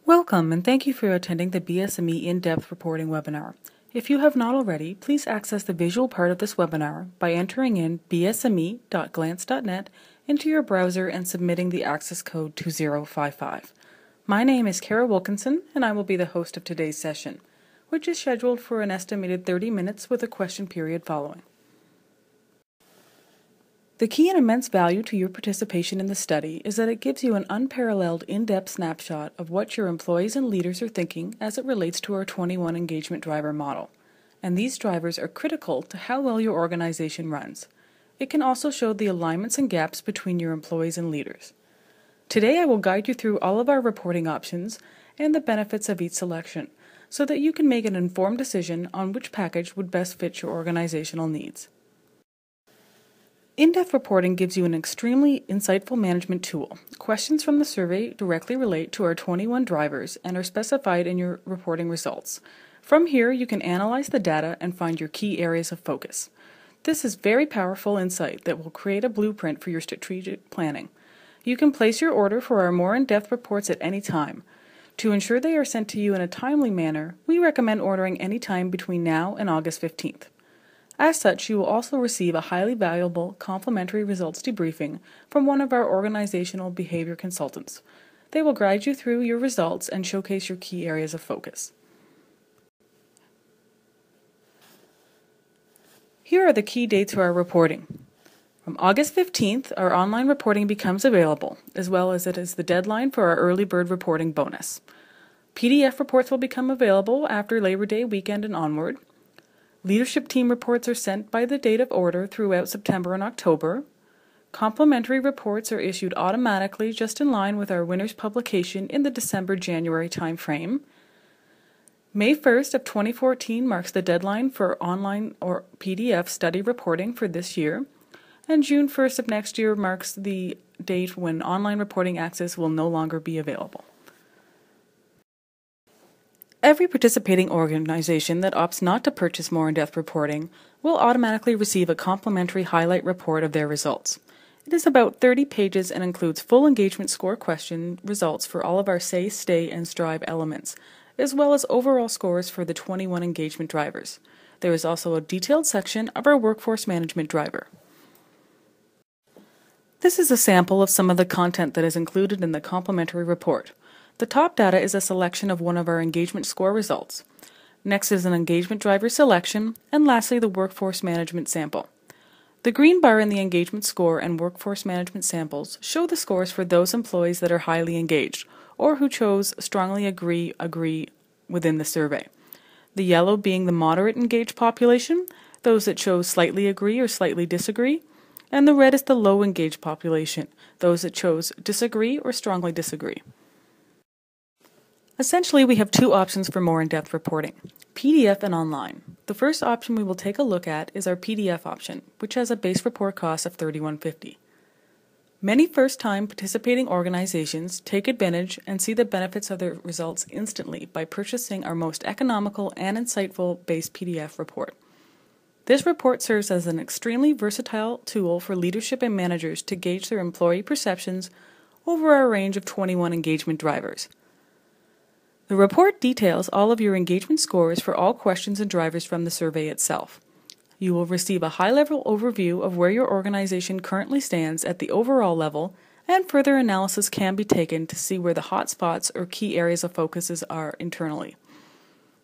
Welcome, and thank you for attending the BSME In-Depth Reporting webinar. If you have not already, please access the visual part of this webinar by entering in bsme.glance.net into your browser and submitting the access code 2055. My name is Kara Wilkinson, and I will be the host of today's session, which is scheduled for an estimated 30 minutes with a question period following. The key and immense value to your participation in the study is that it gives you an unparalleled in-depth snapshot of what your employees and leaders are thinking as it relates to our 21 engagement driver model. And these drivers are critical to how well your organization runs. It can also show the alignments and gaps between your employees and leaders. Today I will guide you through all of our reporting options and the benefits of each selection, so that you can make an informed decision on which package would best fit your organizational needs. In-depth reporting gives you an extremely insightful management tool. Questions from the survey directly relate to our 21 drivers and are specified in your reporting results. From here, you can analyze the data and find your key areas of focus. This is very powerful insight that will create a blueprint for your strategic planning. You can place your order for our more in-depth reports at any time. To ensure they are sent to you in a timely manner, we recommend ordering any time between now and August 15th. As such, you will also receive a highly valuable complimentary results debriefing from one of our organizational behavior consultants. They will guide you through your results and showcase your key areas of focus. Here are the key dates for our reporting. From August 15th, our online reporting becomes available, as well as it is the deadline for our early bird reporting bonus. PDF reports will become available after Labor Day weekend and onward. Leadership team reports are sent by the date of order throughout September and October. Complimentary reports are issued automatically just in line with our winner's publication in the December-January timeframe. May 1st of 2014 marks the deadline for online or PDF study reporting for this year, and June 1st of next year marks the date when online reporting access will no longer be available. Every participating organization that opts not to purchase more in-depth reporting will automatically receive a complimentary highlight report of their results. It is about 30 pages and includes full engagement score question results for all of our Say, Stay, and Strive elements, as well as overall scores for the 21 engagement drivers. There is also a detailed section of our workforce management driver. This is a sample of some of the content that is included in the complimentary report. The top data is a selection of one of our engagement score results. Next is an engagement driver selection, and lastly the workforce management sample. The green bar in the engagement score and workforce management samples show the scores for those employees that are highly engaged, or who chose strongly agree within the survey. The yellow being the moderate engaged population, those that chose slightly agree or slightly disagree, and the red is the low engaged population, those that chose disagree or strongly disagree. Essentially, we have two options for more in-depth reporting, PDF and online. The first option we will take a look at is our PDF option, which has a base report cost of $31.50. Many first-time participating organizations take advantage and see the benefits of their results instantly by purchasing our most economical and insightful base PDF report. This report serves as an extremely versatile tool for leadership and managers to gauge their employee perceptions over our range of 21 engagement drivers. The report details all of your engagement scores for all questions and drivers from the survey itself. You will receive a high-level overview of where your organization currently stands at the overall level, and further analysis can be taken to see where the hot spots or key areas of focuses are internally.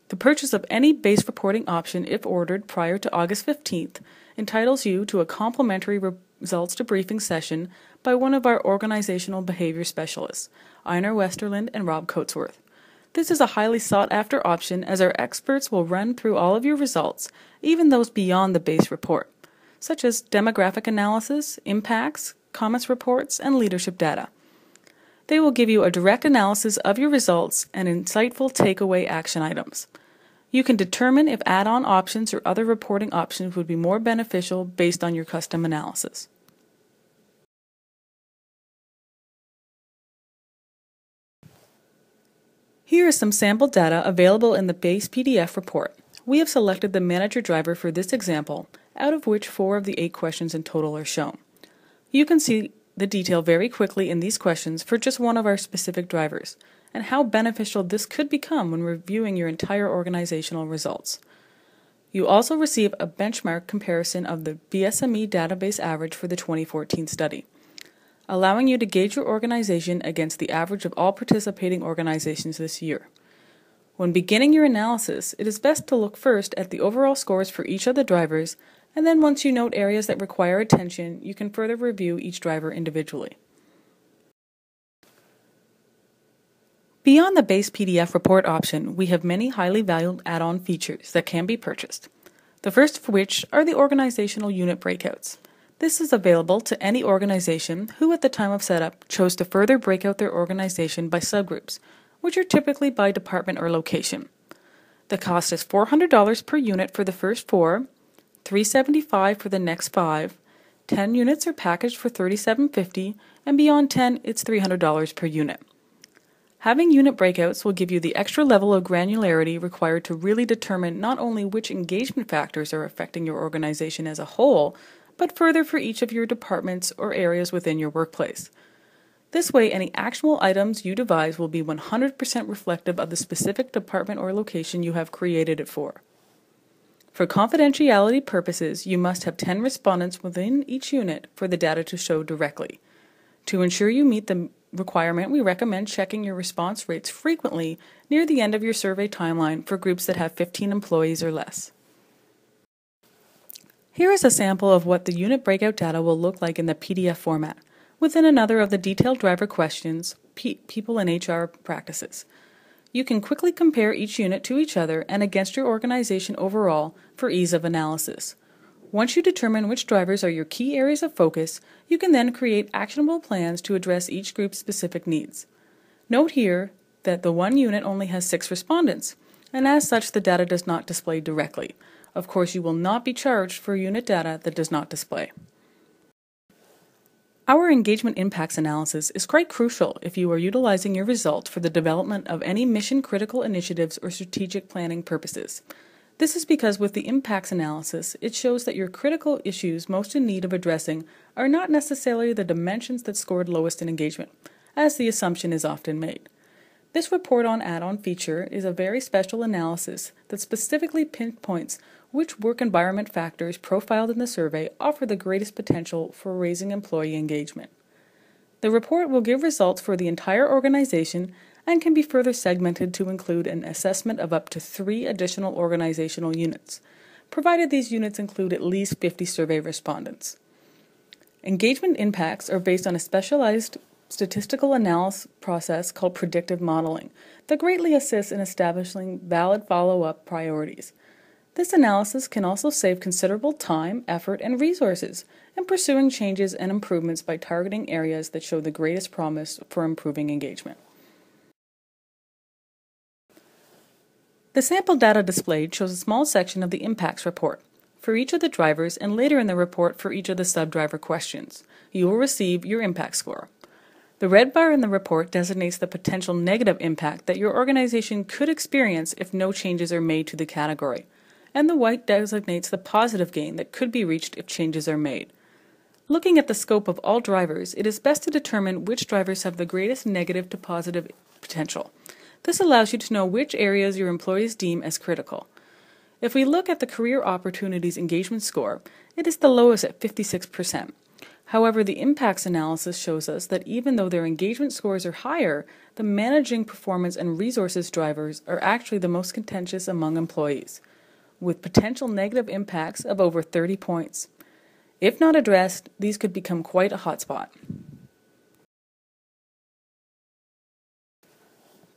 The purchase of any base reporting option, if ordered prior to August 15th, entitles you to a complimentary results debriefing session by one of our organizational behavior specialists, Einar Westerlund and Rob Coatsworth. This is a highly sought-after option as our experts will run through all of your results, even those beyond the base report, such as demographic analysis, impacts, comments reports, and leadership data. They will give you a direct analysis of your results and insightful takeaway action items. You can determine if add-on options or other reporting options would be more beneficial based on your custom analysis. Here is some sample data available in the base PDF report. We have selected the manager driver for this example, out of which 4 of the 8 questions in total are shown. You can see the detail very quickly in these questions for just one of our specific drivers, and how beneficial this could become when reviewing your entire organizational results. You also receive a benchmark comparison of the BSME database average for the 2014 study, allowing you to gauge your organization against the average of all participating organizations this year. When beginning your analysis, it is best to look first at the overall scores for each of the drivers, and then once you note areas that require attention, you can further review each driver individually. Beyond the base PDF report option, we have many highly valued add-on features that can be purchased. The first of which are the organizational unit breakouts. This is available to any organization who at the time of setup chose to further break out their organization by subgroups, which are typically by department or location. The cost is $400 per unit for the first 4, $375 for the next 5, 10 units are packaged for $37.50, and beyond 10 it's $300 per unit. Having unit breakouts will give you the extra level of granularity required to really determine not only which engagement factors are affecting your organization as a whole, but further for each of your departments or areas within your workplace. This way, any actionable items you devise will be 100% reflective of the specific department or location you have created it for. For confidentiality purposes, you must have 10 respondents within each unit for the data to show directly. To ensure you meet the requirement, we recommend checking your response rates frequently near the end of your survey timeline for groups that have 15 employees or less. Here is a sample of what the unit breakout data will look like in the PDF format, within another of the detailed driver questions, people and HR practices. You can quickly compare each unit to each other and against your organization overall for ease of analysis. Once you determine which drivers are your key areas of focus, you can then create actionable plans to address each group's specific needs. Note here that the one unit only has 6 respondents, and as such the data does not display directly. Of course, you will not be charged for unit data that does not display. Our engagement impacts analysis is quite crucial if you are utilizing your result for the development of any mission-critical initiatives or strategic planning purposes. This is because with the impacts analysis, it shows that your critical issues most in need of addressing are not necessarily the dimensions that scored lowest in engagement, as the assumption is often made. This report on add-on feature is a very special analysis that specifically pinpoints which work environment factors profiled in the survey offer the greatest potential for raising employee engagement. The report will give results for the entire organization and can be further segmented to include an assessment of up to 3 additional organizational units, provided these units include at least 50 survey respondents. Engagement impacts are based on a specialized statistical analysis process called predictive modeling that greatly assists in establishing valid follow-up priorities. This analysis can also save considerable time, effort, and resources in pursuing changes and improvements by targeting areas that show the greatest promise for improving engagement. The sample data displayed shows a small section of the impacts report for each of the drivers and later in the report for each of the sub-driver questions. You will receive your impact score. The red bar in the report designates the potential negative impact that your organization could experience if no changes are made to the category, and the white designates the positive gain that could be reached if changes are made. Looking at the scope of all drivers, it is best to determine which drivers have the greatest negative to positive potential. This allows you to know which areas your employees deem as critical. If we look at the Career Opportunities Engagement Score, it is the lowest at 56%. However, the impacts analysis shows us that even though their engagement scores are higher, the managing performance and resources drivers are actually the most contentious among employees, with potential negative impacts of over 30 points. If not addressed, these could become quite a hotspot.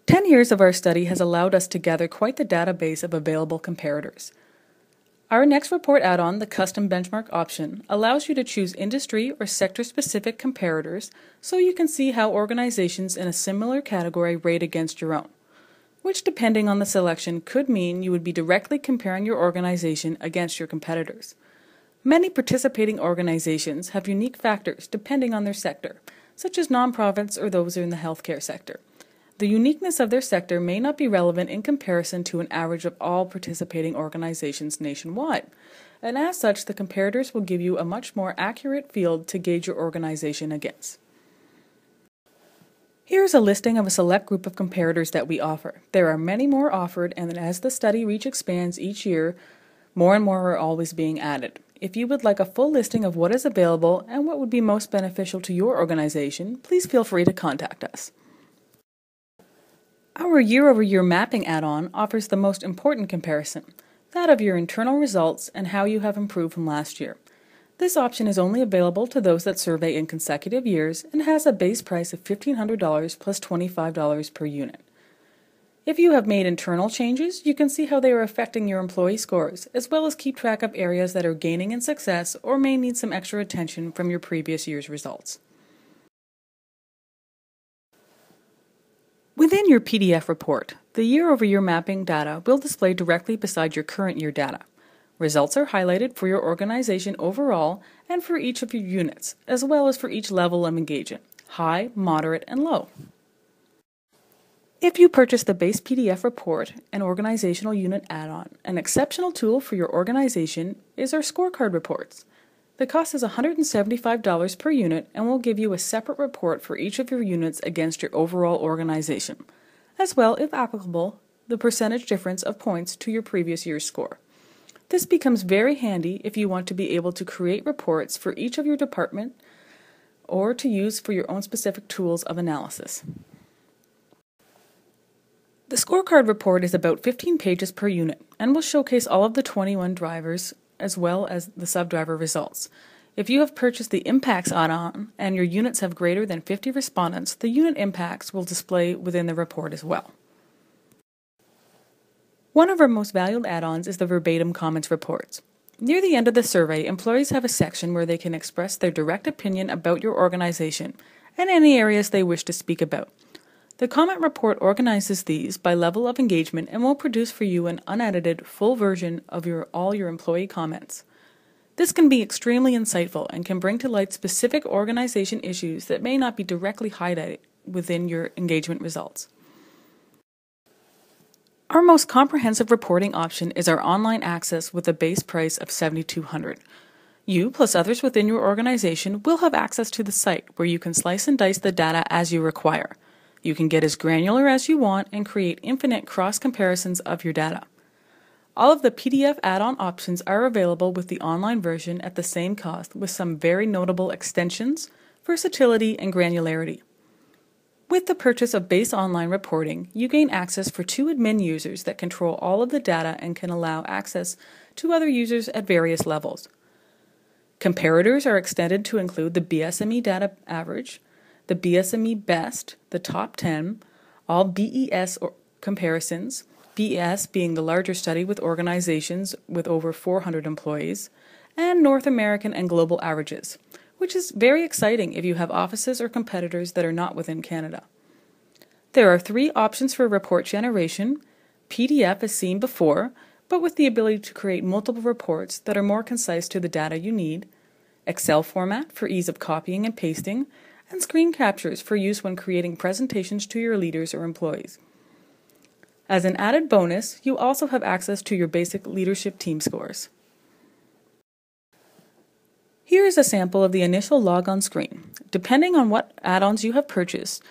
10 years of our study has allowed us to gather quite the database of available comparators. Our next report add-on, the Custom Benchmark option, allows you to choose industry or sector-specific comparators so you can see how organizations in a similar category rate against your own, which depending on the selection could mean you would be directly comparing your organization against your competitors. Many participating organizations have unique factors depending on their sector, such as nonprofits or those in the healthcare sector. The uniqueness of their sector may not be relevant in comparison to an average of all participating organizations nationwide, and as such, the comparators will give you a much more accurate field to gauge your organization against. Here's a listing of a select group of comparators that we offer. There are many more offered, and as the study reach expands each year, more and more are always being added. If you would like a full listing of what is available and what would be most beneficial to your organization, please feel free to contact us. Our year-over-year mapping add-on offers the most important comparison, that of your internal results and how you have improved from last year. This option is only available to those that survey in consecutive years and has a base price of $1,500 plus $25 per unit. If you have made internal changes, you can see how they are affecting your employee scores, as well as keep track of areas that are gaining in success or may need some extra attention from your previous year's results. Within your PDF report, the year-over-year mapping data will display directly beside your current year data. Results are highlighted for your organization overall and for each of your units, as well as for each level of engagement, high, moderate, and low. If you purchase the base PDF report and organizational unit add-on, an exceptional tool for your organization is our scorecard reports. The cost is $175 per unit and will give you a separate report for each of your units against your overall organization, as well, if applicable, the percentage difference of points to your previous year's score. This becomes very handy if you want to be able to create reports for each of your department or to use for your own specific tools of analysis. The scorecard report is about 15 pages per unit and will showcase all of the 21 drivers as well as the subdriver results. If you have purchased the impacts add-on and your units have greater than 50 respondents, the unit impacts will display within the report as well. One of our most valued add-ons is the verbatim comments reports. Near the end of the survey, employees have a section where they can express their direct opinion about your organization and any areas they wish to speak about. The comment report organizes these by level of engagement and will produce for you an unedited, full version of all your employee comments. This can be extremely insightful and can bring to light specific organization issues that may not be directly highlighted within your engagement results. Our most comprehensive reporting option is our online access with a base price of $7,200. You, plus others within your organization, will have access to the site where you can slice and dice the data as you require. You can get as granular as you want and create infinite cross-comparisons of your data. All of the PDF add-on options are available with the online version at the same cost with some very notable extensions, versatility, and granularity. With the purchase of base online reporting, you gain access for 2 admin users that control all of the data and can allow access to other users at various levels. Comparators are extended to include the BSME data average, the BSME best, the top 10, all BES comparisons, BES being the larger study with organizations with over 400 employees, and North American and global averages, which is very exciting if you have offices or competitors that are not within Canada. There are 3 options for report generation: PDF as seen before, but with the ability to create multiple reports that are more concise to the data you need, Excel format for ease of copying and pasting, and screen captures for use when creating presentations to your leaders or employees. As an added bonus, you also have access to your basic leadership team scores. Here is a sample of the initial log-on screen. Depending on what add-ons you have purchased,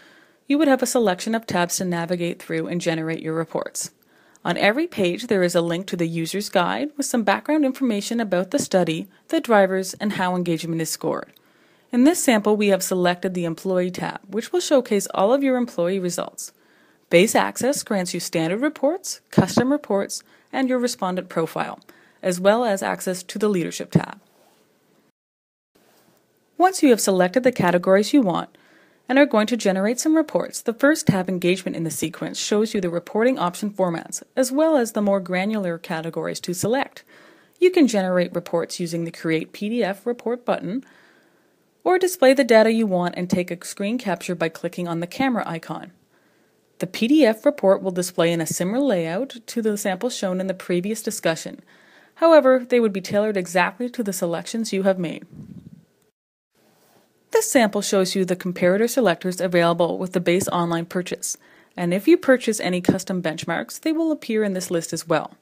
you would have a selection of tabs to navigate through and generate your reports. On every page, there is a link to the user's guide with some background information about the study, the drivers, and how engagement is scored. In this sample, we have selected the Employee tab, which will showcase all of your employee results. Base Access grants you standard reports, custom reports, and your respondent profile, as well as access to the Leadership tab. Once you have selected the categories you want and are going to generate some reports, the first tab, Engagement in the Sequence, shows you the reporting option formats, as well as the more granular categories to select. You can generate reports using the Create PDF Report button, or display the data you want and take a screen capture by clicking on the camera icon. The PDF report will display in a similar layout to the sample shown in the previous discussion. However, they would be tailored exactly to the selections you have made. This sample shows you the comparator selectors available with the base online purchase, and if you purchase any custom benchmarks, they will appear in this list as well.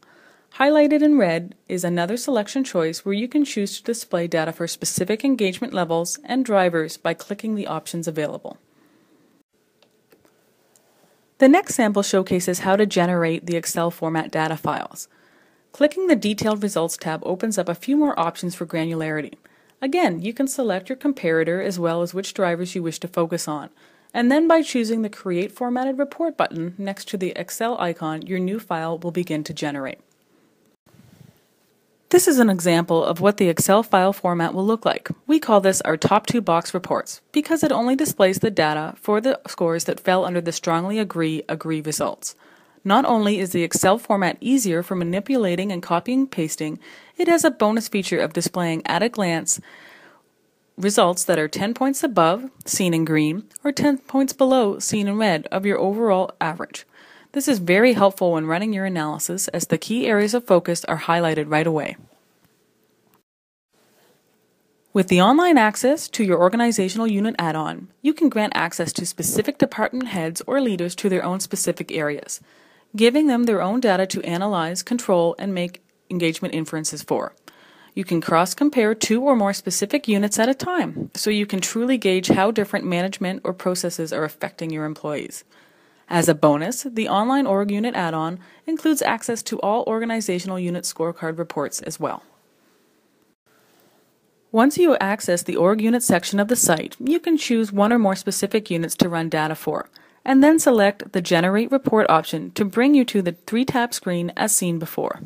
Highlighted in red is another selection choice where you can choose to display data for specific engagement levels and drivers by clicking the options available. The next sample showcases how to generate the Excel format data files. Clicking the Detailed Results tab opens up a few more options for granularity. Again, you can select your comparator as well as which drivers you wish to focus on, and then by choosing the Create Formatted Report button next to the Excel icon, your new file will begin to generate. This is an example of what the Excel file format will look like. We call this our top 2 box reports because it only displays the data for the scores that fell under the strongly agree results. Not only is the Excel format easier for manipulating and copying and pasting, it has a bonus feature of displaying at a glance results that are 10 points above, seen in green, or 10 points below, seen in red, of your overall average. This is very helpful when running your analysis as the key areas of focus are highlighted right away. With the online access to your organizational unit add-on, you can grant access to specific department heads or leaders to their own specific areas, giving them their own data to analyze, control, and make engagement inferences for. You can cross-compare 2 or more specific units at a time, so you can truly gauge how different management or processes are affecting your employees. As a bonus, the online org unit add-on includes access to all organizational unit scorecard reports as well. Once you access the org unit section of the site, you can choose 1 or more specific units to run data for, and then select the Generate Report option to bring you to the 3-tab screen as seen before.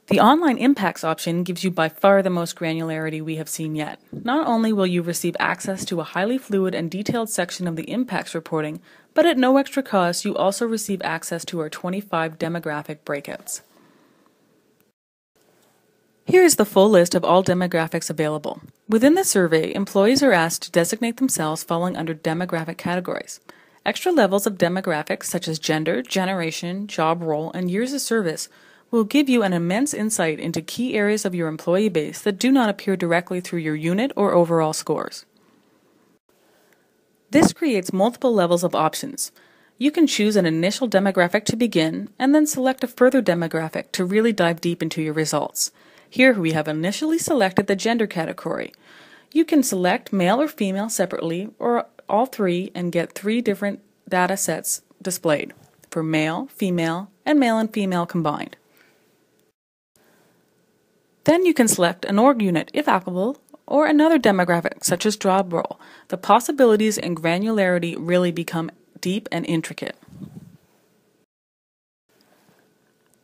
The Online Impacts option gives you by far the most granularity we have seen yet. Not only will you receive access to a highly fluid and detailed section of the impacts reporting, but at no extra cost you also receive access to our 25 demographic breakouts. Here is the full list of all demographics available. Within the survey, employees are asked to designate themselves falling under demographic categories. Extra levels of demographics such as gender, generation, job role, and years of service will give you an immense insight into key areas of your employee base that do not appear directly through your unit or overall scores. This creates multiple levels of options. You can choose an initial demographic to begin and then select a further demographic to really dive deep into your results. Here we have initially selected the gender category. You can select male or female separately or all 3 and get 3 different data sets displayed for male, female, and male and female combined. Then you can select an org unit, if applicable, or another demographic, such as job role. The possibilities and granularity really become deep and intricate.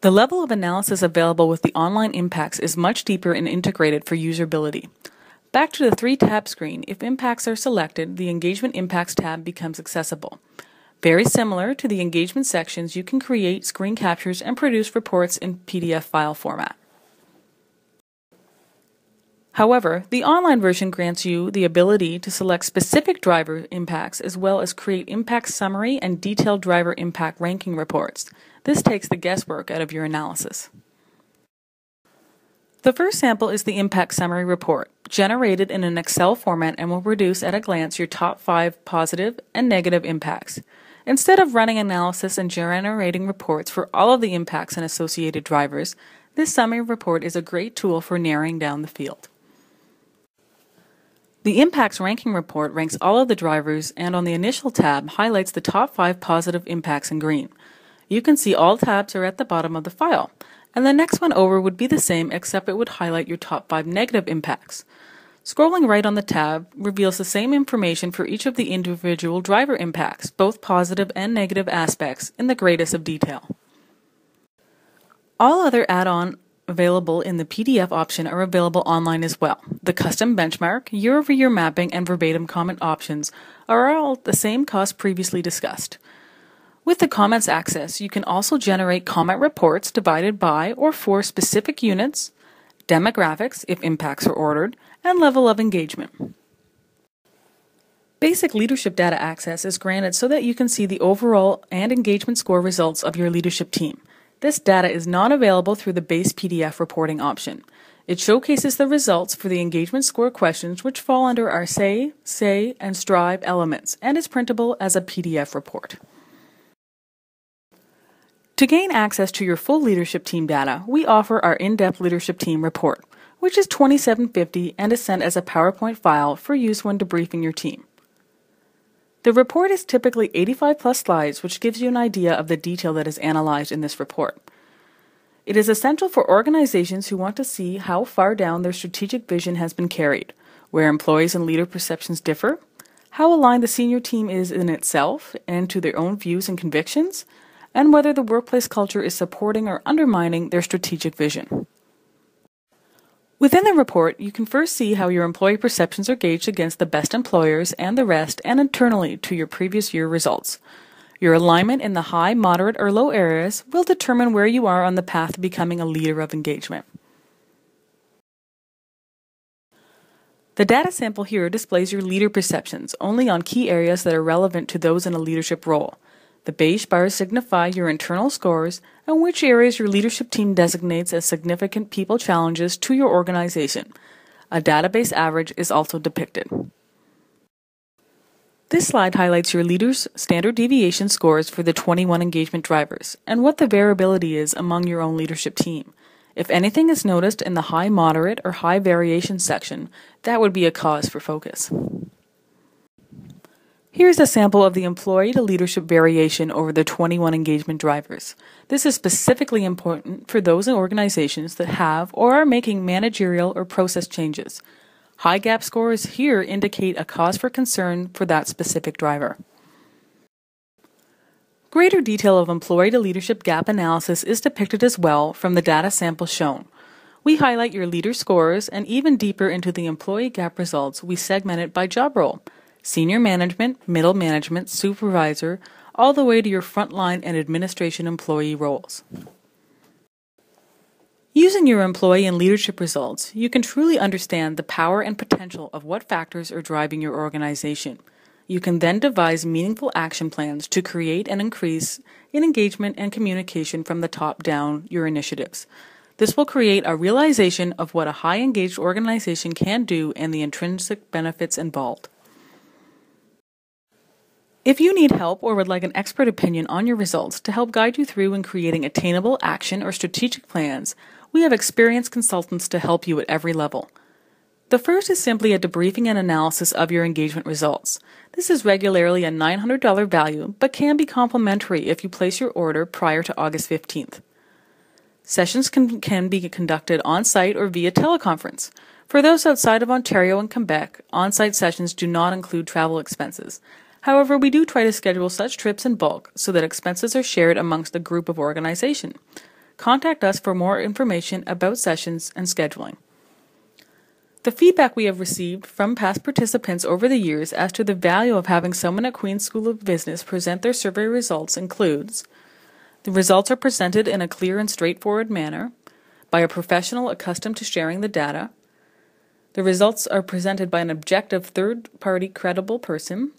The level of analysis available with the online impacts is much deeper and integrated for usability. Back to the 3-tab screen, if impacts are selected, the Engagement Impacts tab becomes accessible. Very similar to the engagement sections, you can create screen captures and produce reports in PDF file format. However, the online version grants you the ability to select specific driver impacts as well as create impact summary and detailed driver impact ranking reports. This takes the guesswork out of your analysis. The first sample is the impact summary report, generated in an Excel format and will produce at a glance your top 5 positive and negative impacts. Instead of running analysis and generating reports for all of the impacts and associated drivers, this summary report is a great tool for narrowing down the field. The Impacts Ranking Report ranks all of the drivers and on the initial tab highlights the top 5 positive impacts in green. You can see all tabs are at the bottom of the file, and the next one over would be the same except it would highlight your top 5 negative impacts. Scrolling right on the tab reveals the same information for each of the individual driver impacts, both positive and negative aspects, in the greatest of detail. All other add-on available in the PDF option are available online as well. The custom benchmark, year-over-year mapping, and verbatim comment options are all at the same cost previously discussed. With the comments access, you can also generate comment reports divided by or for specific units, demographics if impacts are ordered, and level of engagement. Basic leadership data access is granted so that you can see the overall and engagement score results of your leadership team. This data is not available through the base PDF reporting option. It showcases the results for the engagement score questions which fall under our Say, and Strive elements and is printable as a PDF report. To gain access to your full leadership team data, we offer our in-depth leadership team report, which is $27.50 and is sent as a PowerPoint file for use when debriefing your team. The report is typically 85 plus slides, which gives you an idea of the detail that is analyzed in this report. It is essential for organizations who want to see how far down their strategic vision has been carried, where employees and leader perceptions differ, how aligned the senior team is in itself and to their own views and convictions, and whether the workplace culture is supporting or undermining their strategic vision. Within the report, you can first see how your employee perceptions are gauged against the best employers and the rest and internally to your previous year results. Your alignment in the high, moderate, or low areas will determine where you are on the path to becoming a leader of engagement. The data sample here displays your leader perceptions only on key areas that are relevant to those in a leadership role. The beige bars signify your internal scores and which areas your leadership team designates as significant people challenges to your organization. A database average is also depicted. This slide highlights your leaders' standard deviation scores for the 21 engagement drivers and what the variability is among your own leadership team. If anything is noticed in the high, moderate, or high variation section, that would be a cause for focus. Here's a sample of the employee to leadership variation over the 21 engagement drivers. This is specifically important for those organizations that have or are making managerial or process changes. High gap scores here indicate a cause for concern for that specific driver. Greater detail of employee to leadership gap analysis is depicted as well from the data sample shown. We highlight your leader scores, and even deeper into the employee gap results, we segment it by job role. Senior management, middle management, supervisor, all the way to your frontline and administration employee roles. Using your employee and leadership results, you can truly understand the power and potential of what factors are driving your organization. You can then devise meaningful action plans to create an increase in engagement and communication from the top down your initiatives. This will create a realization of what a high engaged organization can do and the intrinsic benefits involved. If you need help or would like an expert opinion on your results to help guide you through in creating attainable action or strategic plans, we have experienced consultants to help you at every level. The first is simply a debriefing and analysis of your engagement results. This is regularly a $900 value, but can be complimentary if you place your order prior to August 15th. Sessions can be conducted on-site or via teleconference. For those outside of Ontario and Quebec, on-site sessions do not include travel expenses. However, we do try to schedule such trips in bulk so that expenses are shared amongst a group of organization. Contact us for more information about sessions and scheduling. The feedback we have received from past participants over the years as to the value of having someone at Queen's School of Business present their survey results includes: the results are presented in a clear and straightforward manner by a professional accustomed to sharing the data. The results are presented by an objective third-party credible person.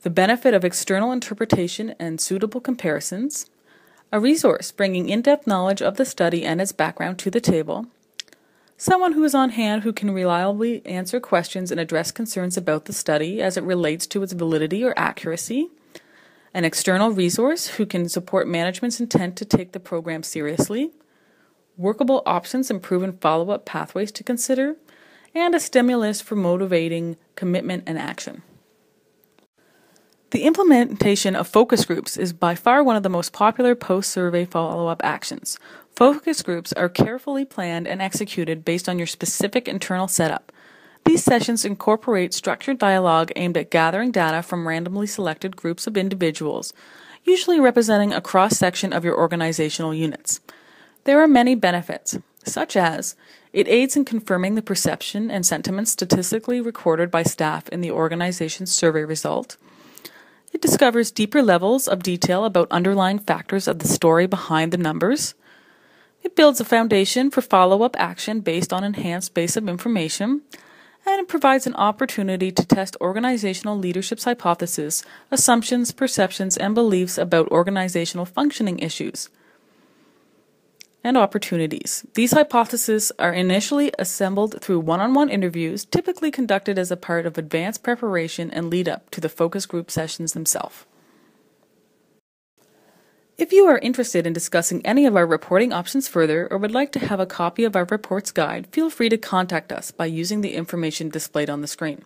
The benefit of external interpretation and suitable comparisons, a resource bringing in-depth knowledge of the study and its background to the table, someone who is on hand who can reliably answer questions and address concerns about the study as it relates to its validity or accuracy, an external resource who can support management's intent to take the program seriously, workable options and proven follow-up pathways to consider, and a stimulus for motivating commitment and action. The implementation of focus groups is by far one of the most popular post-survey follow-up actions. Focus groups are carefully planned and executed based on your specific internal setup. These sessions incorporate structured dialogue aimed at gathering data from randomly selected groups of individuals, usually representing a cross-section of your organizational units. There are many benefits, such as it aids in confirming the perception and sentiment statistically recorded by staff in the organization's survey result. It discovers deeper levels of detail about underlying factors of the story behind the numbers. It builds a foundation for follow-up action based on enhanced base of information. And it provides an opportunity to test organizational leadership's hypotheses, assumptions, perceptions, and beliefs about organizational functioning issues and opportunities. These hypotheses are initially assembled through one-on-one interviews, typically conducted as a part of advanced preparation and lead-up to the focus group sessions themselves. If you are interested in discussing any of our reporting options further or would like to have a copy of our reports guide, feel free to contact us by using the information displayed on the screen.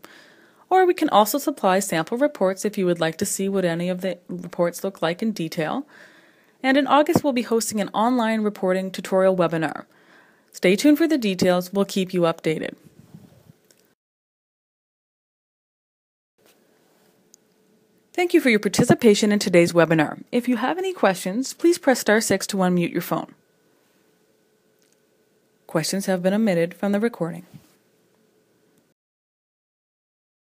Or we can also supply sample reports if you would like to see what any of the reports look like in detail. And in August, we'll be hosting an online reporting tutorial webinar. Stay tuned for the details. We'll keep you updated. Thank you for your participation in today's webinar. If you have any questions, please press *6 to unmute your phone. Questions have been omitted from the recording.